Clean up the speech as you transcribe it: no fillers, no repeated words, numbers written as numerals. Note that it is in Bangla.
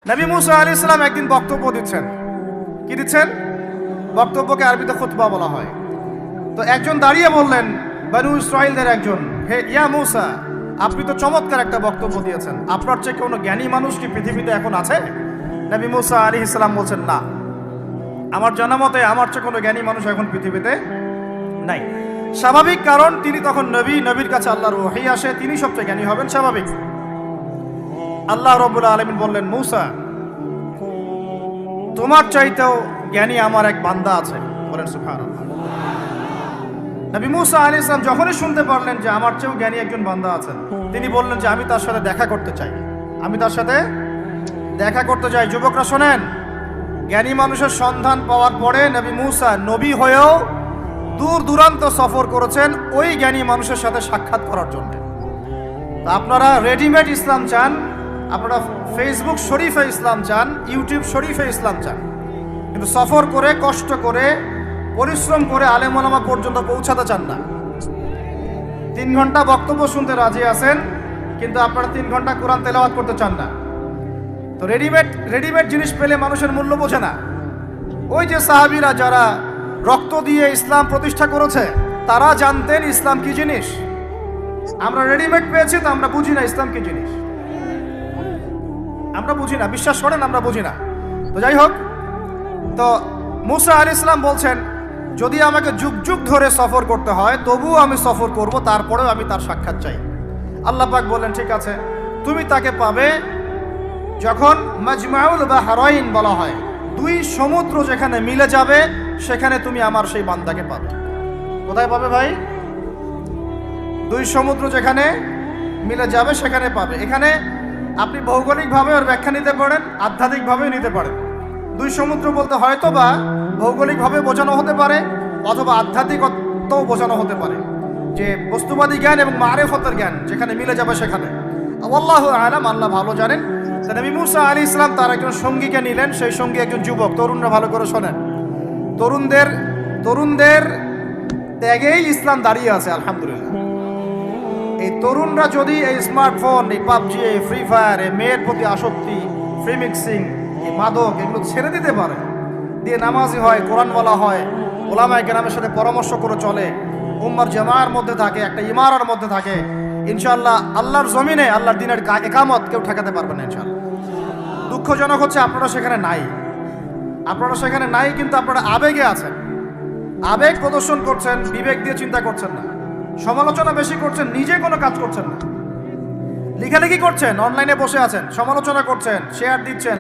নবী মুসা আলাইহিস সালাম একদিন বক্তব্য দিচ্ছেন। কি দিচ্ছেন? বক্তব্যকে আরবিতে খুতবা বলা হয়। তো একজন দাঁড়িয়ে বললেন, বনু ইসরাঈলদের একজন, হে ইয়া মুসা, আপনি তো চমৎকার একটা বক্তব্য দিয়েছেন, আপনার চেয়ে কোনো জ্ঞানী মানুষ কি পৃথিবীতে এখন আছে? নবী মুসা আলাইহিস সালাম বলছেন, না, আমার জানা মতে আমার চেয়ে কোনো জ্ঞানী মানুষ এখন পৃথিবীতে নাই। স্বাভাবিক, কারণ তিনি তখন নবী, নবীর কাছে আল্লাহর ওহী আসে, তিনি সবচেয়ে জ্ঞানী হবেন, স্বাভাবিক। আল্লাহ রাব্বুল আলামিন বললেন, মুসা, তোমার চাইতেও জ্ঞানী আমার এক বান্দা আছে। বলেন সুবহানাল্লাহ। নবী মুসা আলাইহিস সালাম যখনই শুনতে পারলেন যে আমার চেয়েও জ্ঞানী একজন বান্দা আছেন, তিনি বললেন যে আমি তার সাথে দেখা করতে চাই, আমি তার সাথে দেখা করতে চাই। যুবকরা শোনেন, জ্ঞানী মানুষের সন্ধান পাওয়ার পরে নবী মুসা নবী হয়েও দূর দূরান্ত সফর করেছেন ওই জ্ঞানী মানুষের সাথে সাক্ষাৎ করার জন্য। আপনারা রেডিমেড ইসলাম চান, আপনারা ফেসবুক শরীফে ইসলাম চান, ইউটিউব শরীফে ইসলাম চান, কিন্তু সফর করে, কষ্ট করে, পরিশ্রম করে আলেম ওলামা পর্যন্ত পৌঁছাতে চান না। 3 ঘন্টা বক্তব্য শুনতে রাজি আছেন, কিন্তু আপনারা 3 ঘন্টা কোরআন তেলাওয়াত করতে চান না। তো রেডিমেড জিনিস পেলে মানুষের মূল্য বোঝে না। ওই যে সাহাবীরা যারা রক্ত দিয়ে ইসলাম প্রতিষ্ঠা করেছে, তারা জানতেন ইসলাম কি জিনিস। আমরা রেডিমেড পেয়েছি, তো আমরা বুঝি না ইসলাম কি জিনিস, আমরা বুঝি না, বিশ্বাস করেন আমরা বুঝি না। তো যাই হোক, তো মুসা আলাইহিস সালাম বলছেন, যদি আমাকে যুগ যুগ ধরে সফর করতে হয় তবুও আমি সফর করব, তারপরেও আমি তার সাক্ষাৎ চাই। আল্লাহ পাক বললেন, ঠিক আছে, তুমি তাকে পাবে যখন মাজমাউল বাহরাইন বলা হয়, 2 সমুদ্র যেখানে মিলে যাবে সেখানে তুমি আমার সেই বান্দাকে পাবে। কোথায় পাবে ভাই? 2 সমুদ্র যেখানে মিলে যাবে সেখানে পাবে। এখানে আপনি ভৌগোলিকভাবে ওর ব্যাখ্যা নিতে পারেন, আধ্যাত্মিকভাবেও নিতে পারেন। 2 সমুদ্র বলতে হয়তো বা ভৌগোলিকভাবে বোঝানো হতে পারে, অথবা আধ্যাত্মিকতাও বোঝানো হতে পারে, যে বস্তুবাদী জ্ঞান এবং মারিফতের জ্ঞান যেখানে মিলে যাবে সেখানে। আল্লাহু আ'লাম, আল্লাহ ভালো জানেন। নবী মুসা আলাইহিস সালাম তার একজন সঙ্গীকে নিলেন, সেই সঙ্গী একজন যুবক। তরুণরা ভালো করে শোনেন, তরুণদের ত্যাগেই ইসলাম দাঁড়িয়ে আছে, আলহামদুলিল্লাহ। এই তরুণরা যদি এই স্মার্টফোন, এই পাবজি, এই ফ্রি ফায়ার, এই মেয়ের প্রতি আসক্তি, ফ্রি মিক্সিং, এই মাদক, এগুলো ছেড়ে দিতে পারে, দিয়ে নামাজি হয়, কোরআন বলা হয়, ওলামায়ে কেরামের সাথে পরামর্শ করে চলে, উম্মার জামার মধ্যে থাকে, একটা ইমারার মধ্যে থাকে, ইনশাআল্লাহ আল্লাহর জমিনে আল্লাহর দ্বীনের একামত কেউ ঠেকাতে পারবে না ইনশাআল্লাহ। দুঃখজনক হচ্ছে আপনারা সেখানে নাই, কিন্তু আপনারা আবেগে আছেন, আবেগ প্রদর্শন করছেন, বিবেক দিয়ে চিন্তা করছেন না, সমালোচনা বেশি করছেন, নিজে কোনো কাজ করছেন না, লেখালেখি করছেন, অনলাইনে বসে আছেন, সমালোচনা করছেন, শেয়ার দিচ্ছেন।